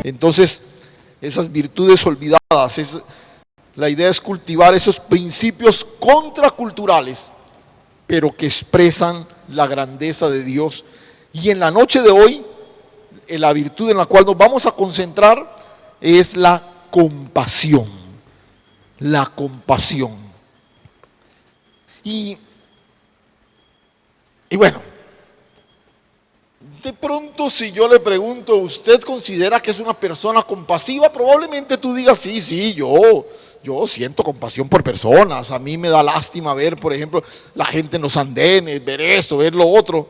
Entonces, esas virtudes olvidadas, la idea es cultivar esos principios contraculturales, pero que expresan la grandeza de Dios. Y en la noche de hoy, la virtud en la cual nos vamos a concentrar es la compasión. La compasión. Y bueno, de pronto si yo le pregunto, ¿usted considera que es una persona compasiva? Probablemente tú digas, sí, yo siento compasión por personas. A mí me da lástima ver, por ejemplo, la gente en los andenes, ver esto, ver lo otro.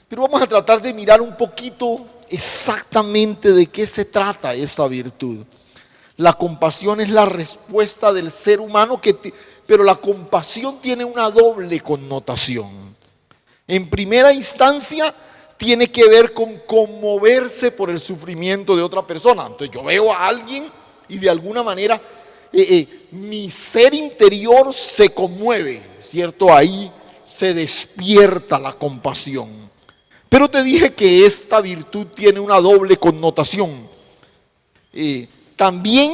Pero vamos a tratar de mirar un poquito exactamente de qué se trata esta virtud. La compasión es la respuesta del ser humano, pero la compasión tiene una doble connotación. En primera instancia, tiene que ver con conmoverse por el sufrimiento de otra persona. Entonces yo veo a alguien y de alguna manera mi ser interior se conmueve, ¿cierto? Ahí se despierta la compasión. Pero te dije que esta virtud tiene una doble connotación. También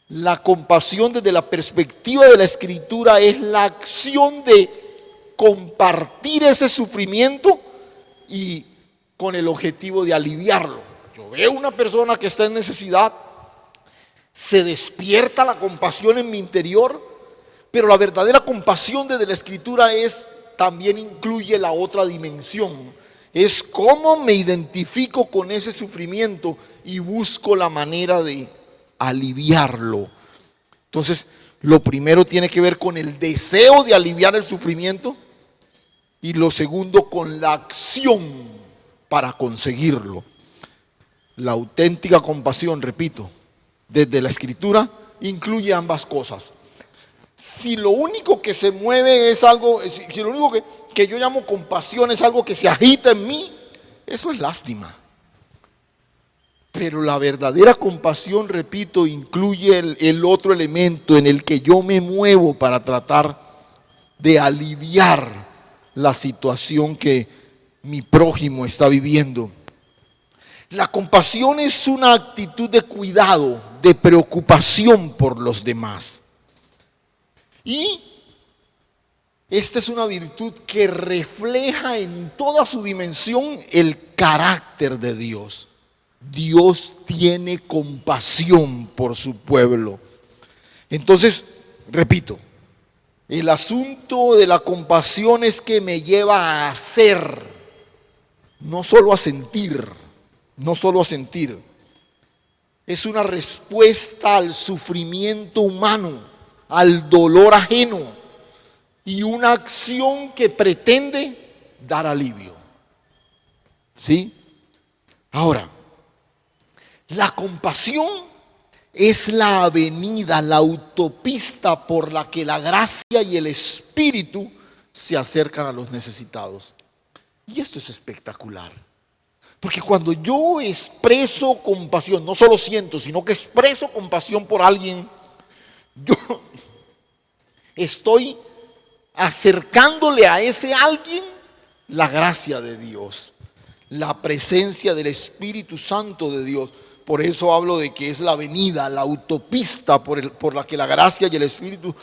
la compasión desde la perspectiva de la Escritura es la acción de compartir ese sufrimiento y con el objetivo de aliviarlo. Yo veo una persona que está en necesidad, se despierta la compasión en mi interior, pero la verdadera compasión desde la Escritura también incluye la otra dimensión. Es cómo me identifico con ese sufrimiento y busco la manera de aliviarlo. Entonces, lo primero tiene que ver con el deseo de aliviar el sufrimiento y lo segundo con la acción para conseguirlo. La auténtica compasión, repito, desde la Escritura incluye ambas cosas. Si lo único que se mueve es algo, si lo único que yo llamo compasión es algo que se agita en mí, eso es lástima. Pero la verdadera compasión, repito, incluye el otro elemento en el que yo me muevo para tratar de aliviar la situación que mi prójimo está viviendo. La compasión es una actitud de cuidado, de preocupación por los demás. Y esta es una virtud que refleja en toda su dimensión el carácter de Dios. Dios tiene compasión por su pueblo. Entonces, repito, el asunto de la compasión es que me lleva a hacer, no solo a sentir, no solo a sentir. Es una respuesta al sufrimiento humano, al dolor ajeno y una acción que pretende dar alivio. ¿Sí? Ahora, la compasión es la avenida, la autopista por la que la gracia y el Espíritu se acercan a los necesitados. Y esto es espectacular. Porque cuando yo expreso compasión, no solo siento, sino que expreso compasión por alguien, yo estoy acercándole a ese alguien la gracia de Dios, la presencia del Espíritu Santo de Dios. Por eso hablo de que es la avenida, la autopista por la que la gracia y el Espíritu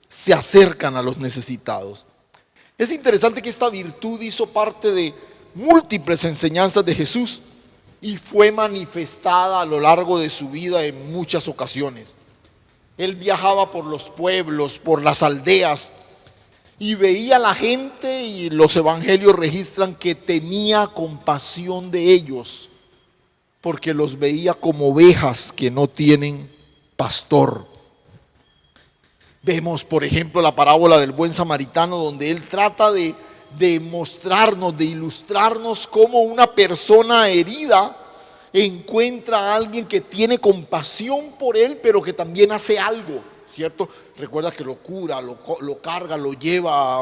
se acercan a los necesitados. Es interesante que esta virtud hizo parte de múltiples enseñanzas de Jesús y fue manifestada a lo largo de su vida en muchas ocasiones. Él viajaba por los pueblos, por las aldeas y veía a la gente, y los evangelios registran que tenía compasión de ellos, porque los veía como ovejas que no tienen pastor. Vemos, por ejemplo, la parábola del buen samaritano, donde él trata de mostrarnos, de ilustrarnos cómo una persona herida encuentra a alguien que tiene compasión por él, pero que también hace algo, ¿cierto? Recuerda que lo cura, lo carga, lo lleva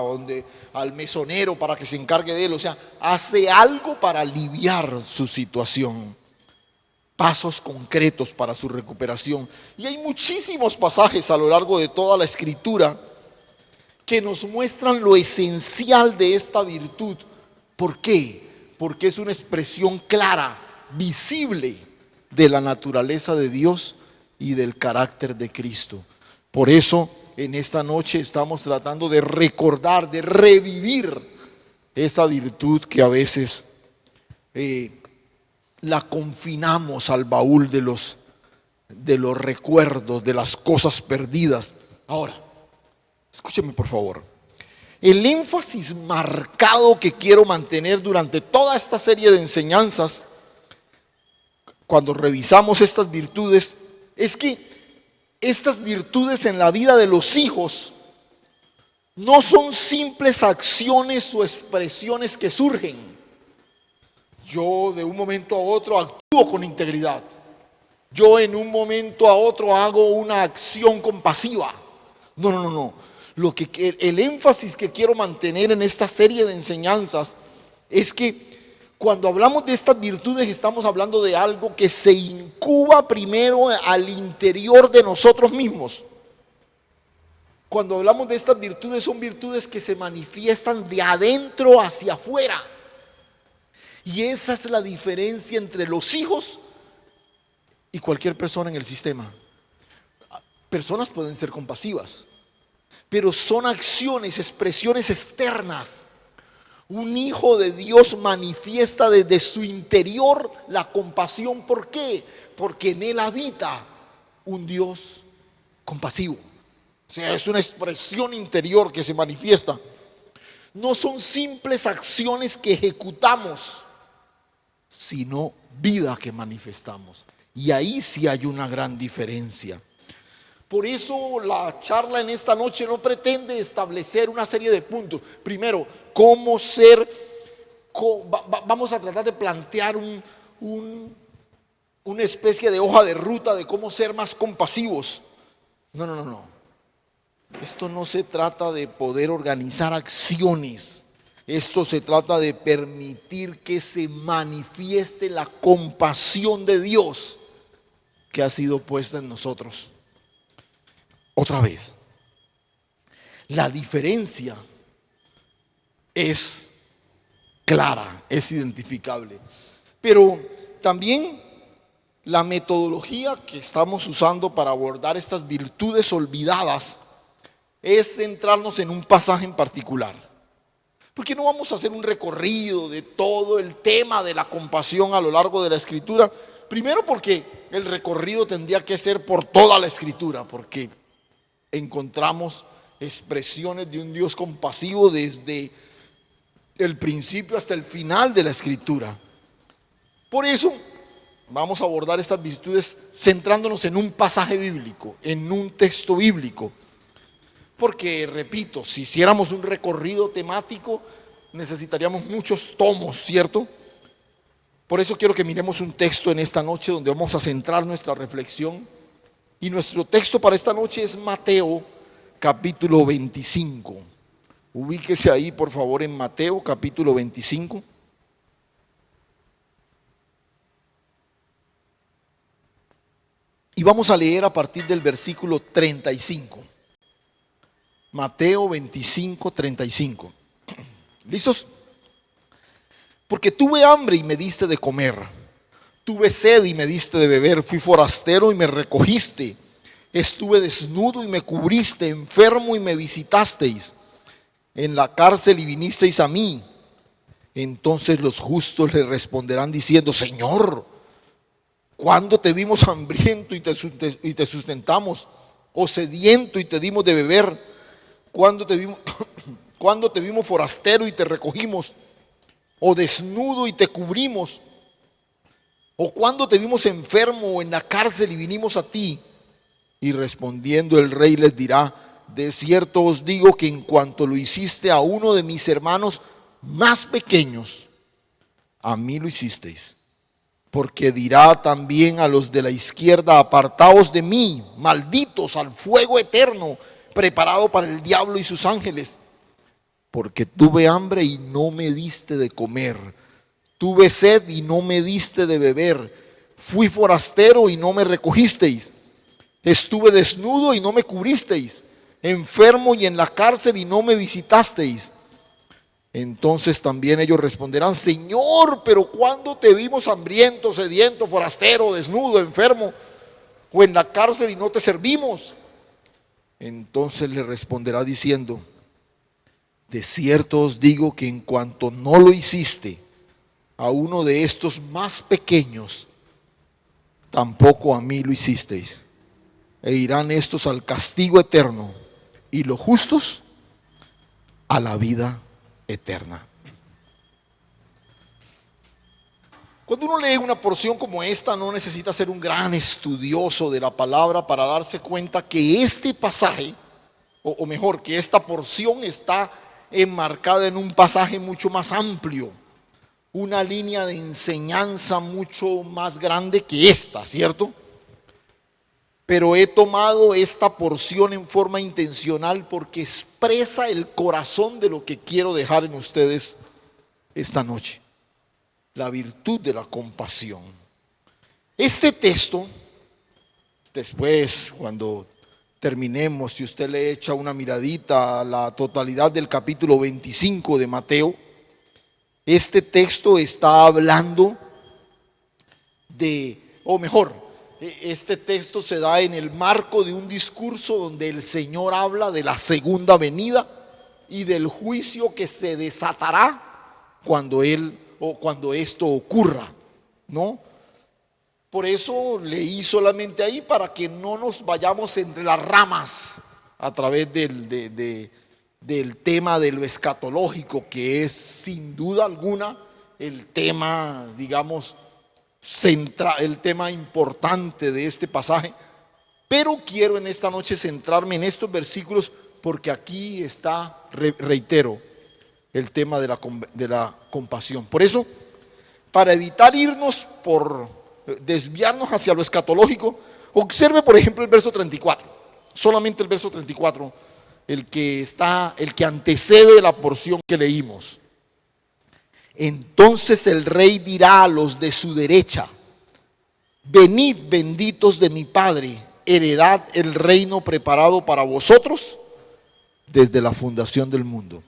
al mesonero para que se encargue de él. O sea, hace algo para aliviar su situación. Pasos concretos para su recuperación. Y hay muchísimos pasajes a lo largo de toda la Escritura que nos muestran lo esencial de esta virtud. ¿Por qué? Porque es una expresión clara visible de la naturaleza de Dios y del carácter de Cristo. Por eso en esta noche estamos tratando de recordar, de revivir esa virtud que a veces la confinamos al baúl de los recuerdos, de las cosas perdidas. Ahora, escúcheme por favor. El énfasis marcado que quiero mantener durante toda esta serie de enseñanzas, cuando revisamos estas virtudes, es que estas virtudes en la vida de los hijos no son simples acciones o expresiones que surgen. Yo de un momento a otro actúo con integridad. Yo en un momento a otro hago una acción compasiva. No. El énfasis que quiero mantener en esta serie de enseñanzas es que cuando hablamos de estas virtudes estamos hablando de algo que se incuba primero al interior de nosotros mismos. Cuando hablamos de estas virtudes son virtudes que se manifiestan de adentro hacia afuera. Y esa es la diferencia entre los hijos y cualquier persona en el sistema. Personas pueden ser compasivas, pero son acciones, expresiones externas. Un hijo de Dios manifiesta desde su interior la compasión. ¿Por qué? Porque en él habita un Dios compasivo. O sea, es una expresión interior que se manifiesta. No son simples acciones que ejecutamos, sino vida que manifestamos. Y ahí sí hay una gran diferencia. Por eso la charla en esta noche no pretende establecer una serie de puntos. Primero, cómo ser, vamos a tratar de plantear una especie de hoja de ruta de cómo ser más compasivos. No. Esto no se trata de poder organizar acciones. Esto se trata de permitir que se manifieste la compasión de Dios que ha sido puesta en nosotros. Otra vez, la diferencia es clara, es identificable, pero también la metodología que estamos usando para abordar estas virtudes olvidadas es centrarnos en un pasaje en particular. Porque no vamos a hacer un recorrido de todo el tema de la compasión a lo largo de la Escritura. Primero porque el recorrido tendría que ser por toda la Escritura, porque encontramos expresiones de un Dios compasivo desde el principio hasta el final de la Escritura. Por eso vamos a abordar estas virtudes centrándonos en un pasaje bíblico, en un texto bíblico. Porque, repito, si hiciéramos un recorrido temático necesitaríamos muchos tomos, ¿cierto? Por eso quiero que miremos un texto en esta noche donde vamos a centrar nuestra reflexión. Y nuestro texto para esta noche es Mateo capítulo 25. Ubíquese ahí por favor en Mateo capítulo 25. Y vamos a leer a partir del versículo 35. Mateo 25, 35. ¿Listos? Porque tuve hambre y me diste de comer. Tuve sed y me diste de beber, fui forastero y me recogiste, estuve desnudo y me cubriste, enfermo y me visitasteis, en la cárcel y vinisteis a mí. Entonces los justos le responderán diciendo: Señor, ¿cuándo te vimos hambriento y te sustentamos? ¿O sediento y te dimos de beber? ¿Cuándo te vimos forastero y te recogimos? ¿O desnudo y te cubrimos? ¿O cuando te vimos enfermo o en la cárcel y vinimos a ti? Y respondiendo el rey les dirá: de cierto os digo que en cuanto lo hiciste a uno de mis hermanos más pequeños, a mí lo hicisteis. Porque dirá también a los de la izquierda: apartaos de mí, malditos, al fuego eterno, preparado para el diablo y sus ángeles. Porque tuve hambre y no me diste de comer. Tuve sed y no me diste de beber. Fui forastero y no me recogisteis. Estuve desnudo y no me cubristeis. Enfermo y en la cárcel y no me visitasteis. Entonces también ellos responderán: Señor, pero ¿cuándo te vimos hambriento, sediento, forastero, desnudo, enfermo, o en la cárcel y no te servimos? Entonces le responderá diciendo: de cierto os digo que en cuanto no lo hiciste a uno de estos más pequeños, tampoco a mí lo hicisteis. E irán estos al castigo eterno, y los justos a la vida eterna. Cuando uno lee una porción como esta, no necesita ser un gran estudioso de la palabra para darse cuenta que este pasaje, o mejor, que esta porción está enmarcada en un pasaje mucho más amplio, una línea de enseñanza mucho más grande que esta, ¿cierto? Pero he tomado esta porción en forma intencional porque expresa el corazón de lo que quiero dejar en ustedes esta noche: la virtud de la compasión. Este texto, después cuando terminemos, si usted le echa una miradita a la totalidad del capítulo 25 de Mateo, este texto está hablando de, o mejor, este texto se da en el marco de un discurso donde el Señor habla de la segunda venida y del juicio que se desatará cuando esto ocurra, ¿no? Por eso leí solamente ahí, para que no nos vayamos entre las ramas a través del tema de lo escatológico, que es sin duda alguna el tema, digamos, el tema importante de este pasaje. Pero quiero en esta noche centrarme en estos versículos, porque aquí está, reitero, el tema de la compasión. Por eso, para evitar desviarnos hacia lo escatológico, observe por ejemplo el verso 34, solamente el verso 34, el que antecede la porción que leímos. Entonces el rey dirá a los de su derecha: venid, benditos de mi Padre, heredad el reino preparado para vosotros desde la fundación del mundo.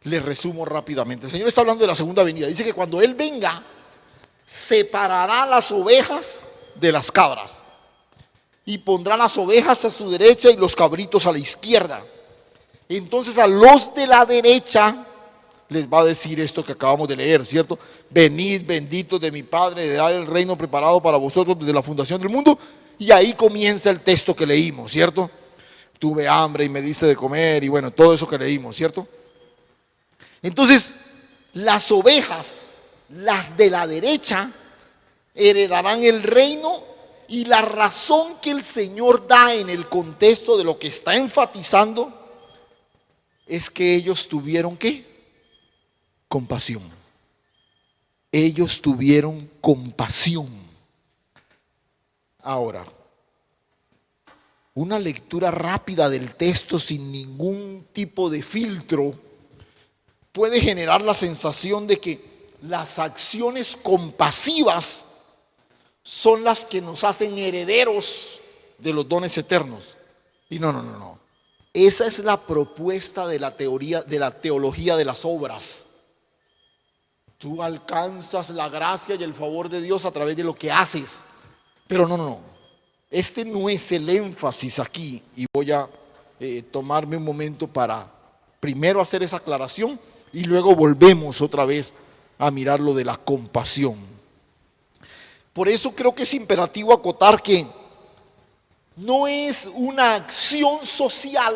Les resumo rápidamente. El Señor está hablando de la segunda venida. Dice que cuando Él venga, separará las ovejas de las cabras, y pondrá las ovejas a su derecha y los cabritos a la izquierda. Entonces a los de la derecha les va a decir esto que acabamos de leer, ¿cierto? Venid, benditos de mi Padre, heredad el reino preparado para vosotros desde la fundación del mundo. Y ahí comienza el texto que leímos, ¿cierto? Tuve hambre y me diste de comer, y bueno, todo eso que leímos, ¿cierto? Entonces, las ovejas, las de la derecha, heredarán el reino, y la razón que el Señor da en el contexto de lo que está enfatizando es que ellos tuvieron ¿qué? Compasión. Ellos tuvieron compasión. Ahora, una lectura rápida del texto sin ningún tipo de filtro puede generar la sensación de que las acciones compasivas son las que nos hacen herederos de los dones eternos. Y no. Esa es la propuesta de la teología de las obras. Tú alcanzas la gracia y el favor de Dios a través de lo que haces. Pero no. Este no es el énfasis aquí, y voy a tomarme un momento para primero hacer esa aclaración y luego volvemos otra vez a mirar lo de la compasión. Por eso creo que es imperativo acotar que no es una acción social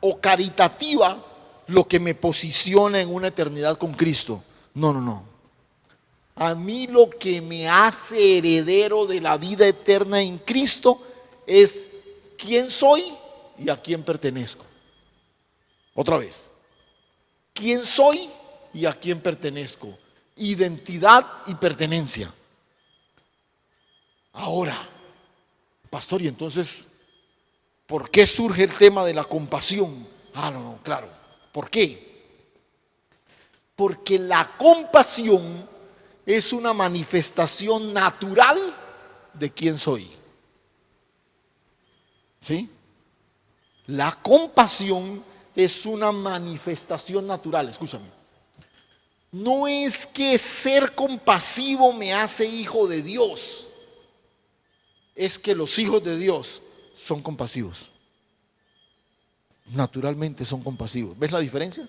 o caritativa lo que me posiciona en una eternidad con Cristo. No. A mí lo que me hace heredero de la vida eterna en Cristo es quién soy y a quién pertenezco. Otra vez, quién soy y a quién pertenezco. Identidad y pertenencia. Ahora, pastor, y entonces, ¿por qué surge el tema de la compasión? No, claro. ¿Por qué? Porque la compasión es una manifestación natural de quién soy. ¿Sí? La compasión es una manifestación natural, escúchame, no es que ser compasivo me hace hijo de Dios, es que los hijos de Dios son compasivos. Naturalmente son compasivos. ¿Ves la diferencia?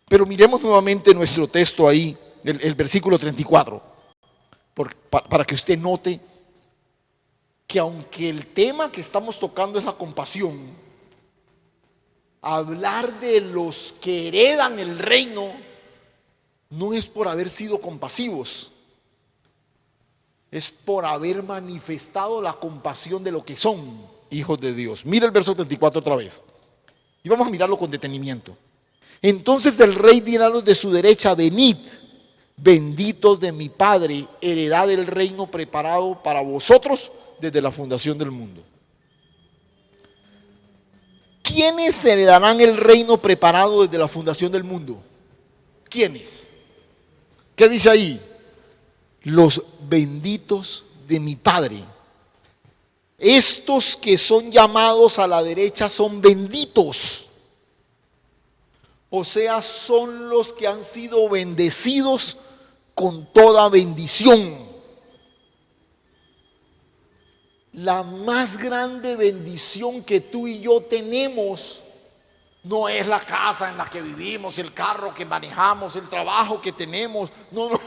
Pero miremos nuevamente nuestro texto ahí, el versículo 34, para que usted note que aunque el tema que estamos tocando es la compasión, hablar de los que heredan el reino no es por haber sido compasivos, es por haber manifestado la compasión de lo que son hijos de Dios. Mira el verso 34 otra vez y vamos a mirarlo con detenimiento. Entonces el rey dirá a los de su derecha: venid, benditos de mi Padre, heredad del reino preparado para vosotros desde la fundación del mundo. ¿Quiénes heredarán el reino preparado desde la fundación del mundo? ¿Quiénes? ¿Qué dice ahí? Los benditos de mi Padre. Estos que son llamados a la derecha son benditos. O sea, son los que han sido bendecidos con toda bendición. La más grande bendición que tú y yo tenemos no es la casa en la que vivimos, el carro que manejamos, el trabajo que tenemos. No, no.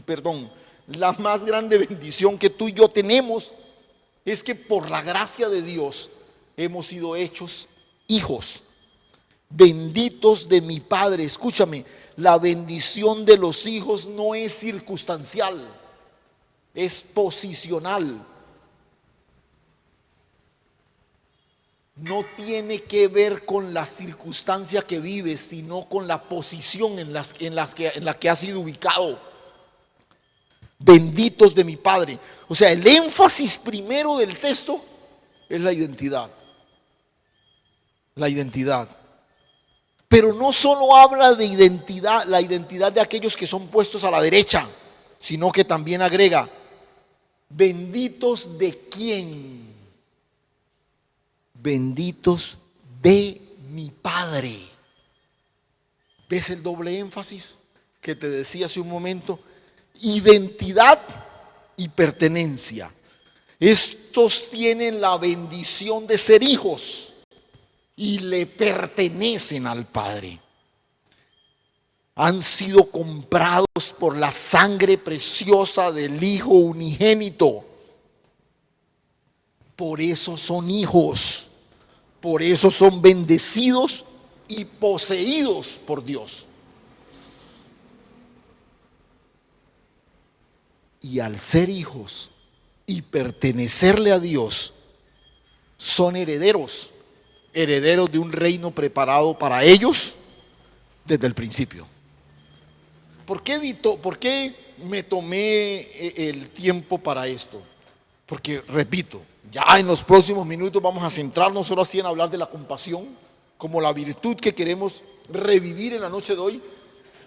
Perdón. La más grande bendición que tú y yo tenemos es que por la gracia de Dios hemos sido hechos hijos. Benditos de mi Padre. Escúchame, la bendición de los hijos no es circunstancial, es posicional. No tiene que ver con la circunstancia que vives, sino con la posición en la que has sido ubicado. Benditos de mi Padre. O sea, el énfasis primero del texto es la identidad. La identidad. Pero no solo habla de identidad, la identidad de aquellos que son puestos a la derecha, sino que también agrega: benditos de quién. Benditos de mi Padre. ¿Ves el doble énfasis que te decía hace un momento? Identidad y pertenencia. Estos tienen la bendición de ser hijos y le pertenecen al Padre. Han sido comprados por la sangre preciosa del Hijo unigénito. Por eso son hijos. Por eso son bendecidos y poseídos por Dios. Y al ser hijos y pertenecerle a Dios, son herederos. Herederos de un reino preparado para ellos desde el principio. ¿Por qué me tomé el tiempo para esto? Porque, repito, ya en los próximos minutos vamos a centrarnos solo así en hablar de la compasión como la virtud que queremos revivir en la noche de hoy.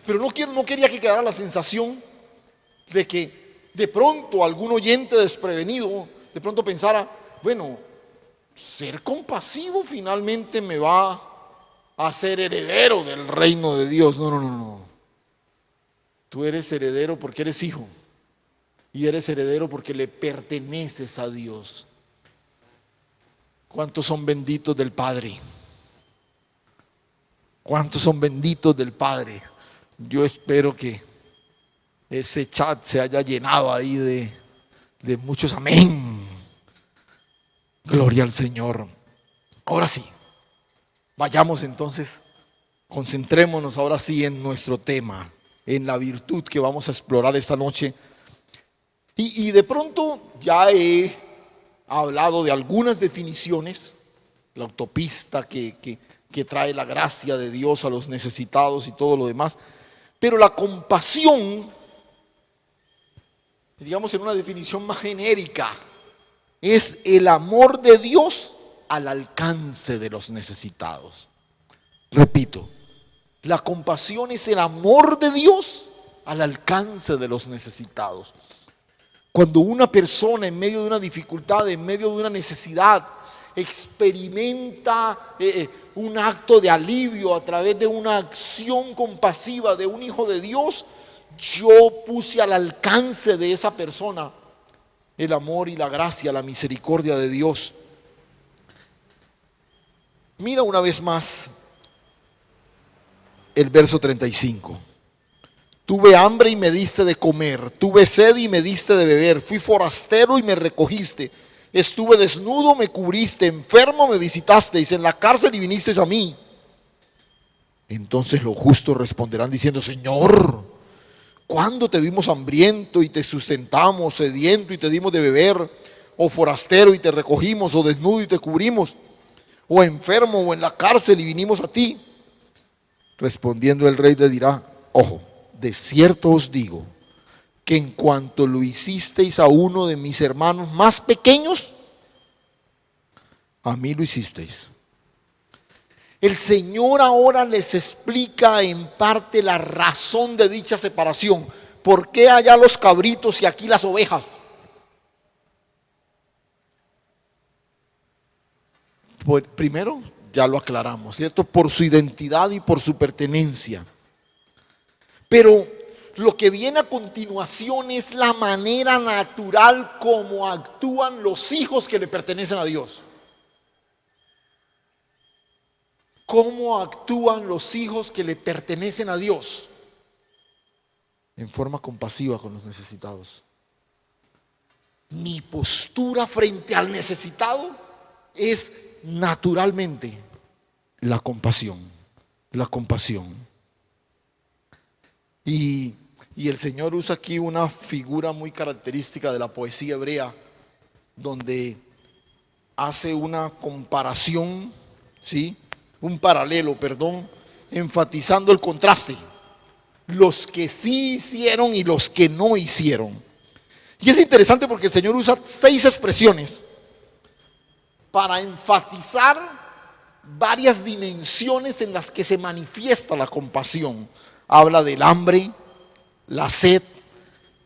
Pero no quería que quedara la sensación de que de pronto algún oyente desprevenido de pronto pensara: bueno, ser compasivo finalmente me va a ser heredero del reino de Dios. No. Tú eres heredero porque eres hijo. Y eres heredero porque le perteneces a Dios. ¿Cuántos son benditos del Padre? ¿Cuántos son benditos del Padre? Yo espero que ese chat se haya llenado ahí de muchos amén. Gloria al Señor. Ahora sí, vayamos entonces, concentrémonos ahora sí en nuestro tema, en la virtud que vamos a explorar esta noche. Y de pronto ya he hablado de algunas definiciones, la autopista que trae la gracia de Dios a los necesitados y todo lo demás, pero la compasión, digamos en una definición más genérica, es el amor de Dios al alcance de los necesitados. Repito, la compasión es el amor de Dios al alcance de los necesitados. Cuando una persona en medio de una dificultad, en medio de una necesidad, experimenta un acto de alivio a través de una acción compasiva de un hijo de Dios, yo puse al alcance de esa persona el amor y la gracia, la misericordia de Dios. Mira una vez más el verso 35. Tuve hambre y me diste de comer, tuve sed y me diste de beber, fui forastero y me recogiste, estuve desnudo, me cubriste, enfermo me visitasteis, en la cárcel y vinisteis a mí. Entonces los justos responderán diciendo: Señor, ¿cuándo te vimos hambriento y te sustentamos, sediento y te dimos de beber, o forastero y te recogimos, o desnudo y te cubrimos, o enfermo o en la cárcel y vinimos a ti? Respondiendo el rey le dirá: ojo, de cierto os digo que en cuanto lo hicisteis a uno de mis hermanos más pequeños, a mí lo hicisteis. El Señor ahora les explica en parte la razón de dicha separación. ¿Por qué allá los cabritos y aquí las ovejas? Primero, ya lo aclaramos, ¿cierto? Por su identidad y por su pertenencia. Pero lo que viene a continuación es la manera natural como actúan los hijos que le pertenecen a Dios. ¿Cómo actúan los hijos que le pertenecen a Dios? En forma compasiva con los necesitados. Mi postura frente al necesitado es naturalmente la compasión, la compasión. Y el Señor usa aquí una figura muy característica de la poesía hebrea, donde hace una comparación, ¿sí? Un paralelo, perdón, enfatizando el contraste. Los que sí hicieron y los que no hicieron. Y es interesante porque el Señor usa 6 expresiones para enfatizar varias dimensiones en las que se manifiesta la compasión. Habla del hambre, la sed,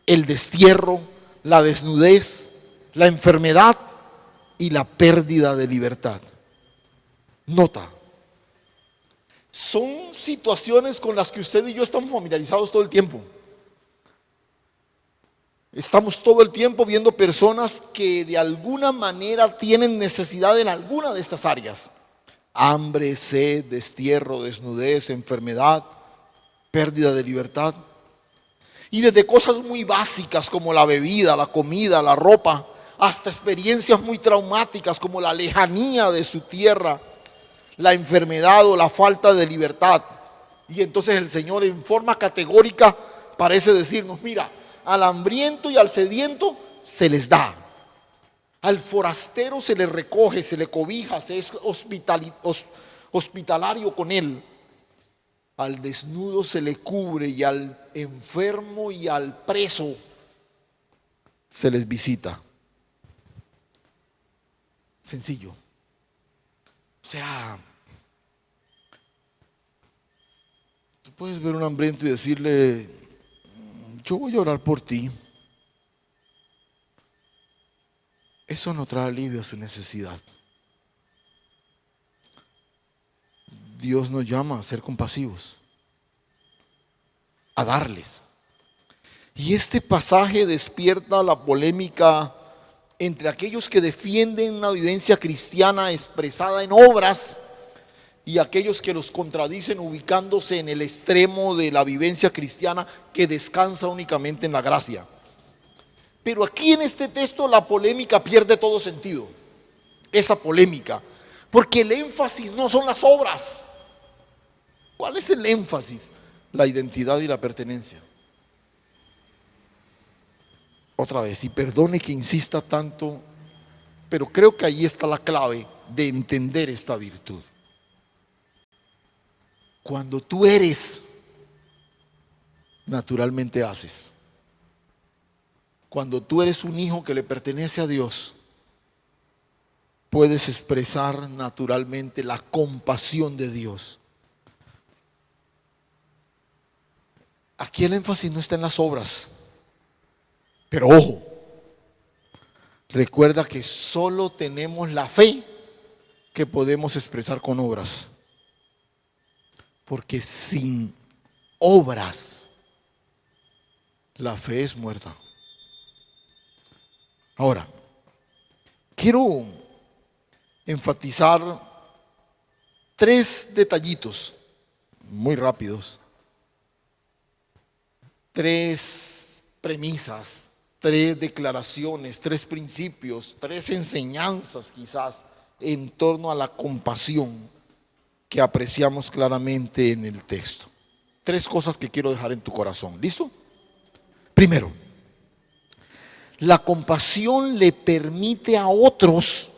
el destierro, la desnudez, la enfermedad y la pérdida de libertad. Nota, son situaciones con las que usted y yo estamos familiarizados todo el tiempo. Estamos todo el tiempo viendo personas que de alguna manera tienen necesidad en alguna de estas áreas. Hambre, sed, destierro, desnudez, enfermedad, pérdida de libertad. Y desde cosas muy básicas como la bebida, la comida, la ropa, hasta experiencias muy traumáticas como la lejanía de su tierra, la enfermedad o la falta de libertad. Y entonces el Señor en forma categórica parece decirnos: mira, al hambriento y al sediento se les da, al forastero se le recoge, se le cobija, se es hospitalario con él, al desnudo se le cubre y al enfermo y al preso se les visita. Sencillo. O sea, tú puedes ver a un hambriento y decirle: yo voy a orar por ti. Eso no trae alivio a su necesidad. Dios nos llama a ser compasivos, a darles. Y este pasaje despierta la polémica entre aquellos que defienden una vivencia cristiana expresada en obras y aquellos que los contradicen ubicándose en el extremo de la vivencia cristiana que descansa únicamente en la gracia. Pero aquí en este texto la polémica pierde todo sentido. Esa polémica, porque el énfasis no son las obras. ¿Cuál es el énfasis? La identidad y la pertenencia. Otra vez, y perdone que insista tanto, pero creo que ahí está la clave de entender esta virtud. Cuando tú eres, naturalmente haces. Cuando tú eres un hijo que le pertenece a Dios, puedes expresar naturalmente la compasión de Dios. Aquí el énfasis no está en las obras. Pero ojo, recuerda que solo tenemos la fe que podemos expresar con obras. Porque sin obras, la fe es muerta. Ahora, quiero enfatizar 3 detallitos muy rápidos, 3 premisas, 3 declaraciones, 3 principios, 3 enseñanzas quizás en torno a la compasión que apreciamos claramente en el texto. 3 cosas que quiero dejar en tu corazón. ¿Listo? Primero, la compasión le permite a otros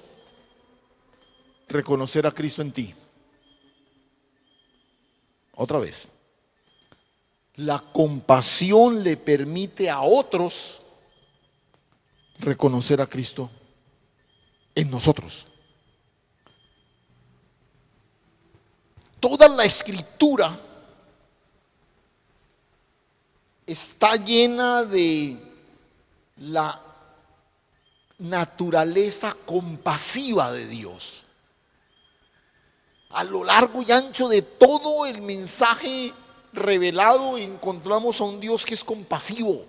reconocer a Cristo en ti. Otra vez. La compasión le permite a otros reconocer a Cristo en nosotros. Toda la escritura está llena de la naturaleza compasiva de Dios. A lo largo y ancho de todo el mensaje revelado encontramos a un Dios que es compasivo,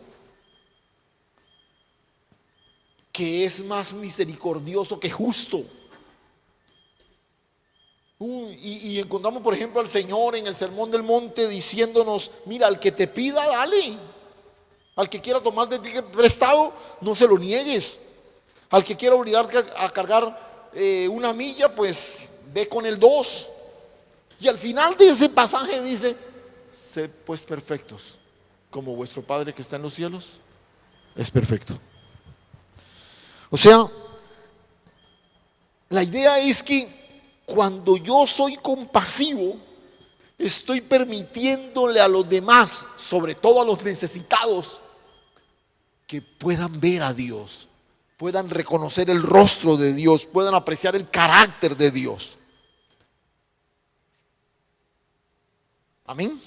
que es más misericordioso que justo. Y encontramos, por ejemplo, al Señor en el Sermón del Monte diciéndonos: mira, al que te pida, dale. Al que quiera tomar de ti prestado, no se lo niegues. Al que quiera obligarte a cargar 1 milla, pues ve con el 2. Y al final de ese pasaje dice: sed pues perfectos, como vuestro Padre que está en los cielos es perfecto. O sea, la idea es que cuando yo soy compasivo, estoy permitiéndole a los demás, sobre todo a los necesitados, que puedan ver a Dios, puedan reconocer el rostro de Dios, puedan apreciar el carácter de Dios. Amén.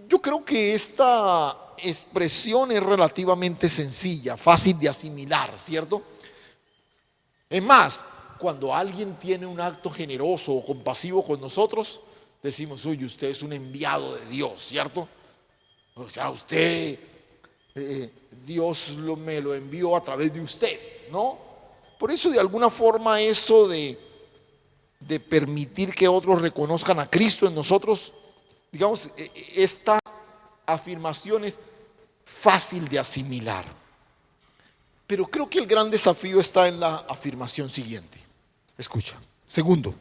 Yo creo que esta expresión es relativamente sencilla, fácil de asimilar, ¿cierto? Es más, cuando alguien tiene un acto generoso o compasivo con nosotros, decimos: uy, usted es un enviado de Dios, ¿cierto? O sea, usted, Dios me lo envió a través de usted, ¿no? Por eso, de alguna forma, eso de permitir que otros reconozcan a Cristo en nosotros, digamos, esta afirmación es fácil de asimilar. Pero creo que el gran desafío está en la afirmación siguiente. Escucha. Segundo,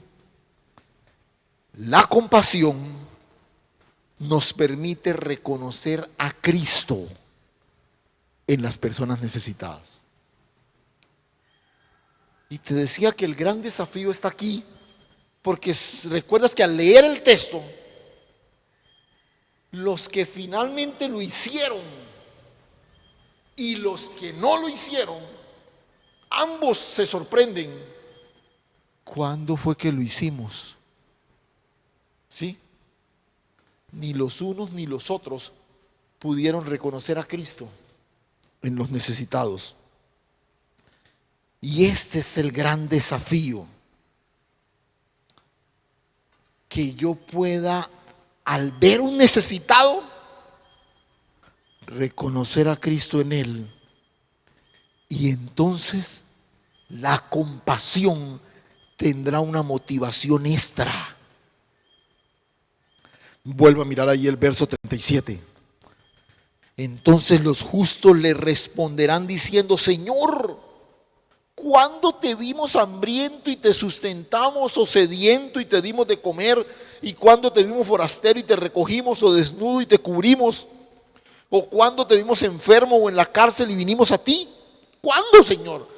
la compasión nos permite reconocer a Cristo en las personas necesitadas. Y te decía que el gran desafío está aquí, porque recuerdas que al leer el texto, los que finalmente lo hicieron y los que no lo hicieron, ambos se sorprenden. ¿Cuándo fue que lo hicimos? ¿Sí? Ni los unos ni los otros pudieron reconocer a Cristo en los necesitados. Y este es el gran desafío, que yo pueda, al ver un necesitado, reconocer a Cristo en él, y entonces la compasión tendrá una motivación extra. Vuelvo a mirar ahí el verso 37. Entonces los justos le responderán diciendo: Señor, ¿cuándo te vimos hambriento y te sustentamos, o sediento y te dimos de comer? ¿Y cuándo te vimos forastero y te recogimos, o desnudo y te cubrimos? ¿O cuándo te vimos enfermo o en la cárcel y vinimos a ti? ¿Cuándo, Señor?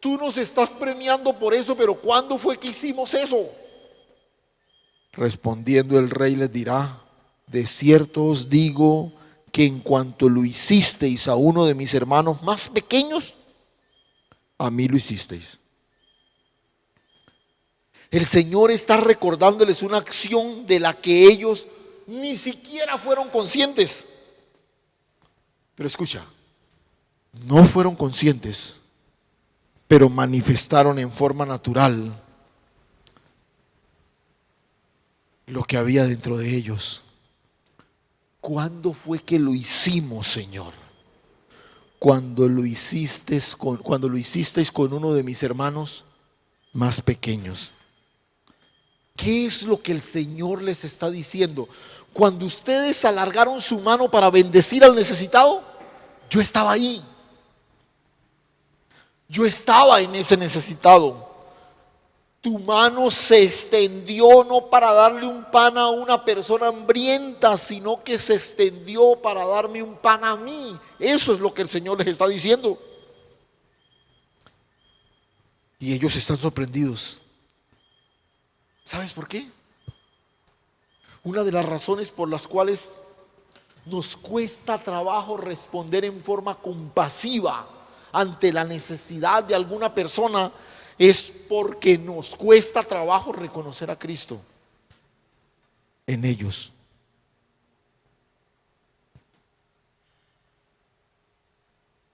Tú nos estás premiando por eso, pero ¿cuándo fue que hicimos eso? Respondiendo el rey les dirá: de cierto os digo que en cuanto lo hicisteis a uno de mis hermanos más pequeños, a mí lo hicisteis. El Señor está recordándoles una acción de la que ellos ni siquiera fueron conscientes. Pero escucha, no fueron conscientes, pero manifestaron en forma natural lo que había dentro de ellos. ¿Cuándo fue que lo hicimos, Señor? Cuando lo hicisteis con uno de mis hermanos más pequeños. ¿Qué es lo que el Señor les está diciendo? Cuando ustedes alargaron su mano para bendecir al necesitado, yo estaba ahí. Yo estaba en ese necesitado. Tu mano se extendió no para darle un pan a una persona hambrienta, sino que se extendió para darme un pan a mí. Eso es lo que el Señor les está diciendo. Y ellos están sorprendidos. ¿Sabes por qué? Una de las razones por las cuales nos cuesta trabajo responder en forma compasiva ante la necesidad de alguna persona es porque nos cuesta trabajo reconocer a Cristo en ellos.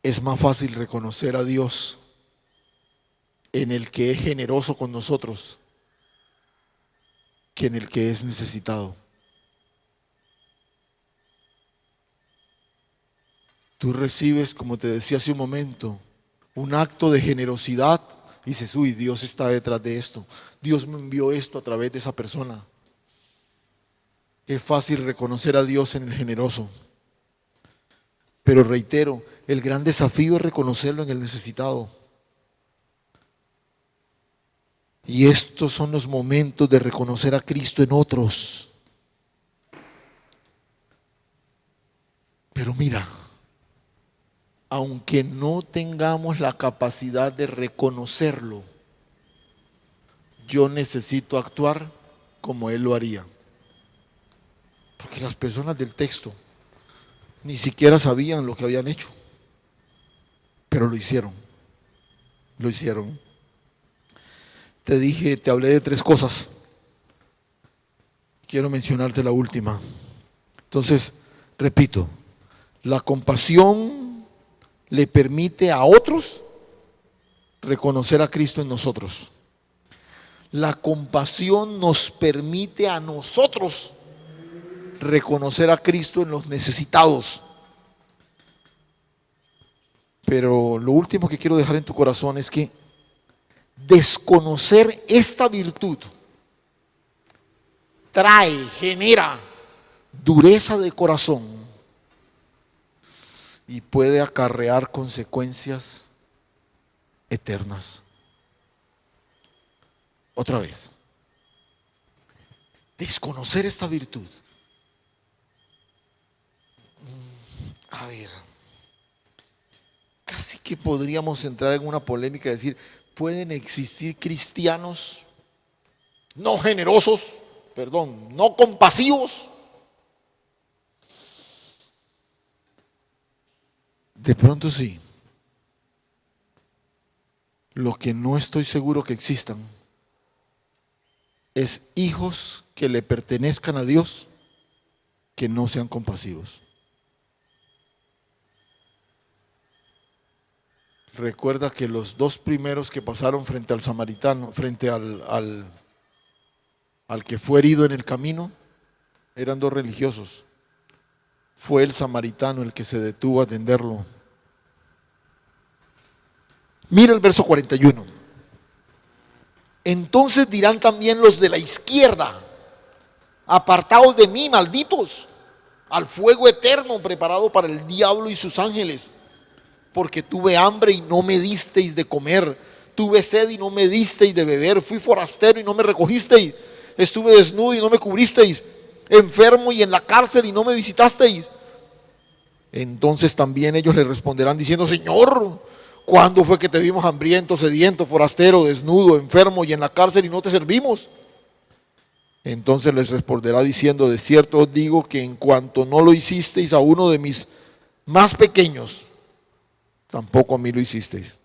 Es más fácil reconocer a Dios en el que es generoso con nosotros que en el que es necesitado. Tú recibes, como te decía hace un momento, un acto de generosidad y dices, uy, Dios está detrás de esto. Dios me envió esto a través de esa persona. Es fácil reconocer a Dios en el generoso. Pero reitero, el gran desafío es reconocerlo en el necesitado. Y estos son los momentos de reconocer a Cristo en otros. Pero mira, aunque no tengamos la capacidad de reconocerlo, yo necesito actuar como Él lo haría. Porque las personas del texto ni siquiera sabían lo que habían hecho, pero lo hicieron. Lo hicieron. Te hablé de 3 cosas. Quiero mencionarte la última. Entonces, repito, la compasión le permite a otros reconocer a Cristo en nosotros. La compasión nos permite a nosotros reconocer a Cristo en los necesitados. Pero lo último que quiero dejar en tu corazón es que desconocer esta virtud genera dureza de corazón y puede acarrear consecuencias eternas. Otra vez, desconocer esta virtud. A ver, casi que podríamos entrar en una polémica y decir, ¿pueden existir cristianos no generosos, no compasivos? De pronto sí. Lo que no estoy seguro que existan es hijos que le pertenezcan a Dios que no sean compasivos. Recuerda que los 2 primeros que pasaron frente al samaritano, frente al que fue herido en el camino, eran 2 religiosos. Fue el samaritano el que se detuvo a atenderlo. Mira el verso 41. Entonces dirán también los de la izquierda, apartaos de mí, malditos, al fuego eterno preparado para el diablo y sus ángeles. Porque tuve hambre y no me disteis de comer, tuve sed y no me disteis de beber, fui forastero y no me recogisteis, estuve desnudo y no me cubristeis, enfermo y en la cárcel y no me visitasteis. Entonces también ellos le responderán diciendo, Señor, ¿cuándo fue que te vimos hambriento, sediento, forastero, desnudo, enfermo y en la cárcel y no te servimos? Entonces les responderá diciendo, de cierto os digo que en cuanto no lo hicisteis a uno de mis más pequeños, tampoco a mí lo hicisteis.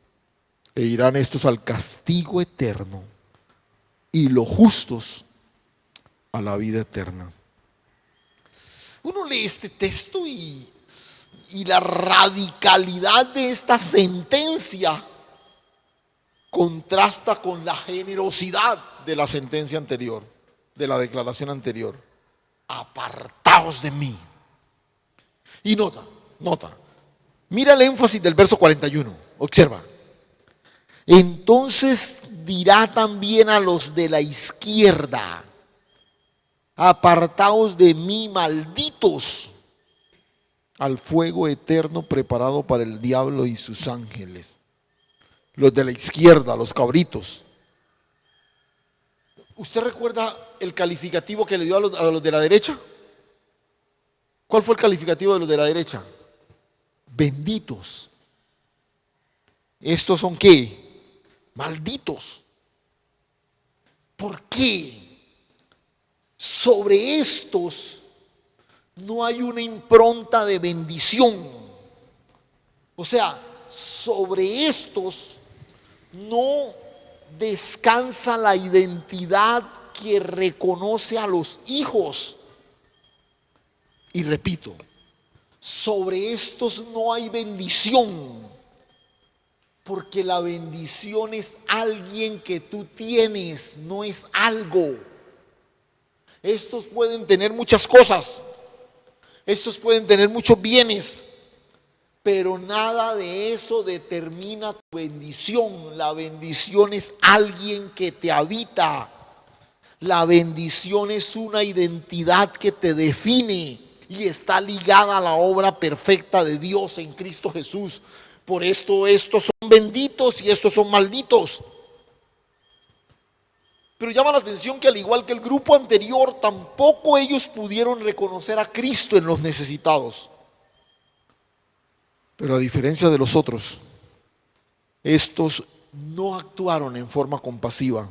E irán estos al castigo eterno y los justos a la vida eterna. Uno lee este texto y la radicalidad de esta sentencia contrasta con la generosidad de la sentencia anterior. de la declaración anterior. Apartaos de mí. Y nota. Mira el énfasis del verso 41. Observa. Entonces dirá también a los de la izquierda: apartaos de mí, malditos, al fuego eterno preparado para el diablo y sus ángeles. Los de la izquierda, los cabritos. ¿Usted recuerda el calificativo que le dio a los de la derecha? ¿Cuál fue el calificativo de los de la derecha? Benditos. ¿Estos son qué? Malditos. ¿Por qué? Sobre estos no hay una impronta de bendición. O sea, sobre estos no descansa la identidad que reconoce a los hijos. Y repito, sobre estos no hay bendición, porque la bendición es alguien que tú tienes, no es algo. Estos pueden tener muchas cosas, estos pueden tener muchos bienes, pero nada de eso determina tu bendición. La bendición es alguien que te habita. La bendición es una identidad que te define y está ligada a la obra perfecta de Dios en Cristo Jesús. Por esto estos son benditos y estos son malditos. Pero llama la atención que al igual que el grupo anterior, tampoco ellos pudieron reconocer a Cristo en los necesitados. Pero a diferencia de los otros, estos no actuaron en forma compasiva.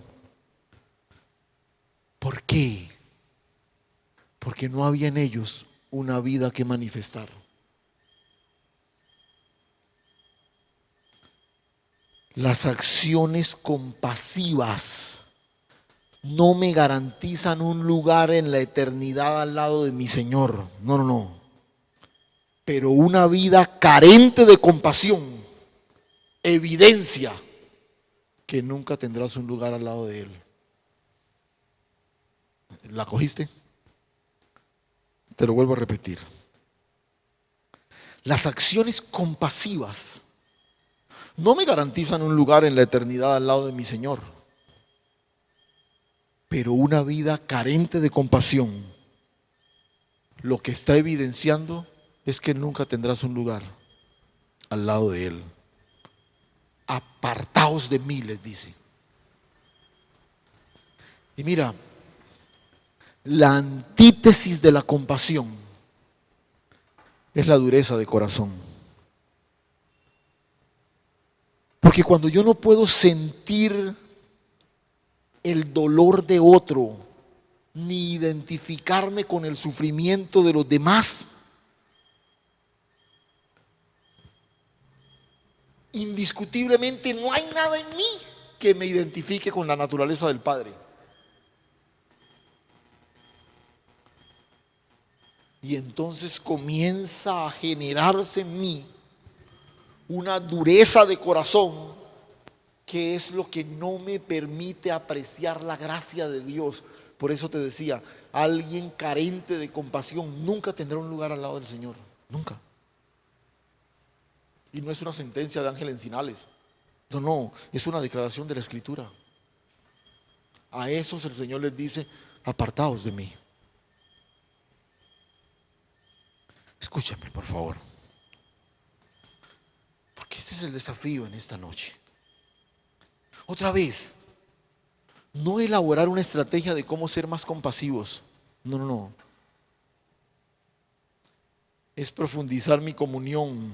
¿Por qué? Porque no había en ellos una vida que manifestar. Las acciones compasivas no me garantizan un lugar en la eternidad al lado de mi Señor. No. Pero una vida carente de compasión evidencia que nunca tendrás un lugar al lado de Él. ¿La cogiste? Te lo vuelvo a repetir. Las acciones compasivas no me garantizan un lugar en la eternidad al lado de mi Señor. Pero una vida carente de compasión, lo que está evidenciando es que nunca tendrás un lugar al lado de Él. Apartaos de mí, les dice. Y mira, la antítesis de la compasión es la dureza de corazón. Porque cuando yo no puedo sentir el dolor de otro, ni identificarme con el sufrimiento de los demás, indiscutiblemente no hay nada en mí que me identifique con la naturaleza del Padre. Y entonces comienza a generarse en mí una dureza de corazón, que es lo que no me permite apreciar la gracia de Dios. Por eso te decía, alguien carente de compasión nunca tendrá un lugar al lado del Señor, nunca. Y no es una sentencia de ángel encinales, no, es una declaración de la Escritura. A esos el Señor les dice: apartaos de mí. Escúchame, por favor, porque este es el desafío en esta noche. Otra vez, no elaborar una estrategia de cómo ser más compasivos, no. Es profundizar mi comunión,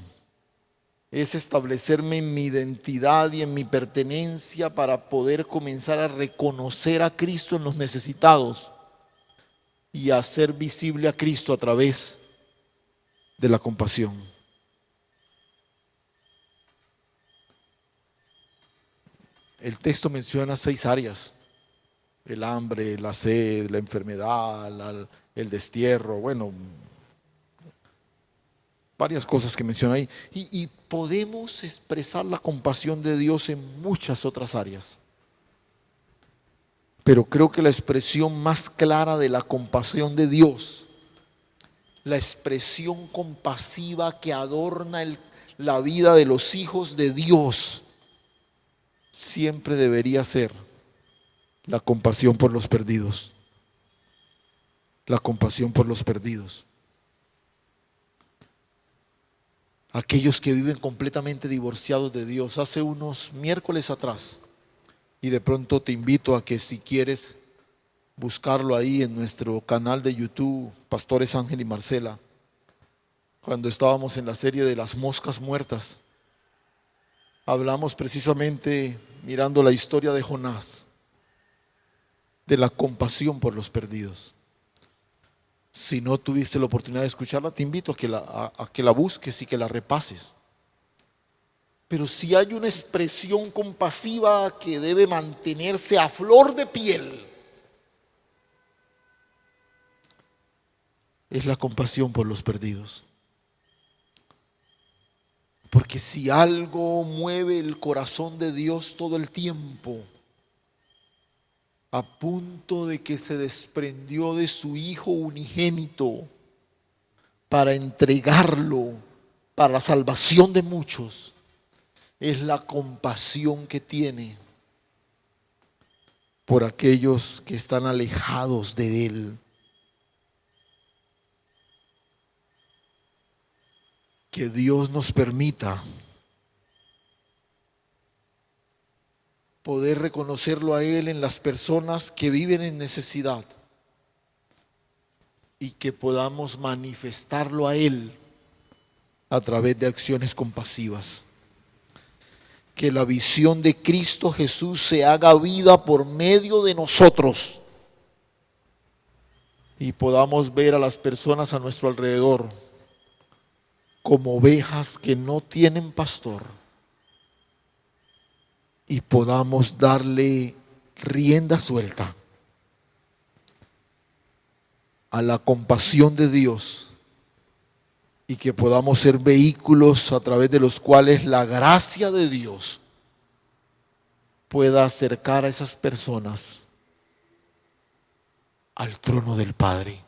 es establecerme en mi identidad y en mi pertenencia para poder comenzar a reconocer a Cristo en los necesitados y hacer visible a Cristo a través de la compasión. El texto menciona 6 áreas: el hambre, la sed, la enfermedad, el destierro, bueno, varias cosas que menciona ahí. Y podemos expresar la compasión de Dios en muchas otras áreas. Pero creo que la expresión más clara de la compasión de Dios, la expresión compasiva que adorna la vida de los hijos de Dios, siempre debería ser la compasión por los perdidos. La compasión por los perdidos. Aquellos que viven completamente divorciados de Dios. Hace unos miércoles atrás, y de pronto te invito a que si quieres buscarlo ahí en nuestro canal de YouTube, Pastores Ángel y Marcela, cuando estábamos en la serie de las moscas muertas, hablamos precisamente, mirando la historia de Jonás, de la compasión por los perdidos. Si no tuviste la oportunidad de escucharla, te invito a que la busques y que la repases. Pero si hay una expresión compasiva que debe mantenerse a flor de piel, es la compasión por los perdidos. Porque si algo mueve el corazón de Dios todo el tiempo, a punto de que se desprendió de su Hijo unigénito para entregarlo para la salvación de muchos, es la compasión que tiene por aquellos que están alejados de Él. Que Dios nos permita poder reconocerlo a Él en las personas que viven en necesidad y que podamos manifestarlo a Él a través de acciones compasivas. Que la visión de Cristo Jesús se haga vida por medio de nosotros y podamos ver a las personas a nuestro alrededor como ovejas que no tienen pastor y podamos darle rienda suelta a la compasión de Dios y que podamos ser vehículos a través de los cuales la gracia de Dios pueda acercar a esas personas al trono del Padre.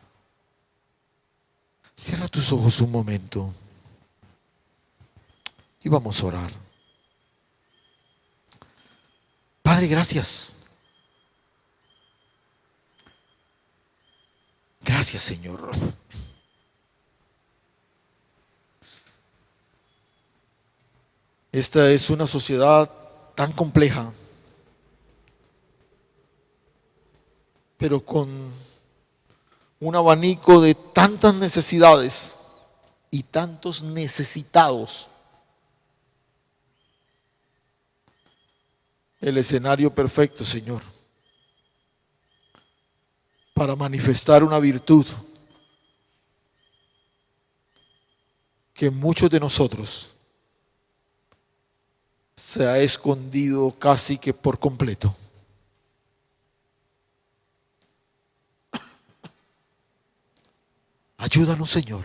Cierra tus ojos un momento y vamos a orar. Padre, gracias. Gracias, Señor. Esta es una sociedad tan compleja, pero con un abanico de tantas necesidades y tantos necesitados. El escenario perfecto, Señor, para manifestar una virtud que muchos de nosotros se ha escondido casi que por completo. Ayúdanos, Señor,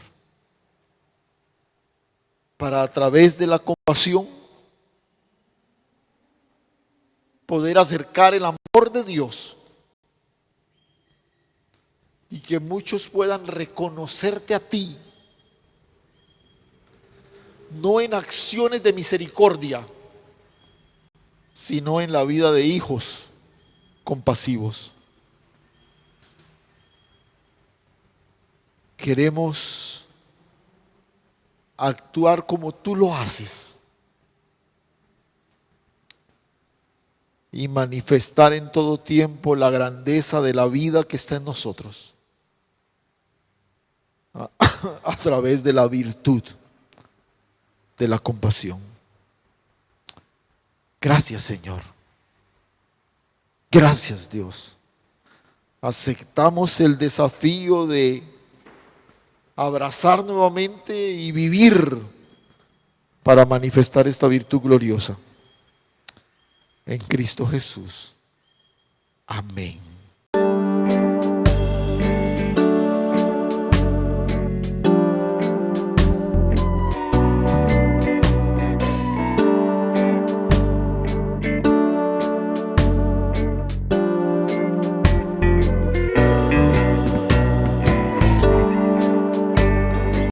para a través de la compasión poder acercar el amor de Dios y que muchos puedan reconocerte a ti, no en acciones de misericordia, sino en la vida de hijos compasivos. Queremos actuar como tú lo haces y manifestar en todo tiempo la grandeza de la vida que está en nosotros a través de la virtud de la compasión. Gracias, Señor. Gracias, Dios. Aceptamos el desafío de abrazar nuevamente y vivir para manifestar esta virtud gloriosa. En Cristo Jesús. Amén.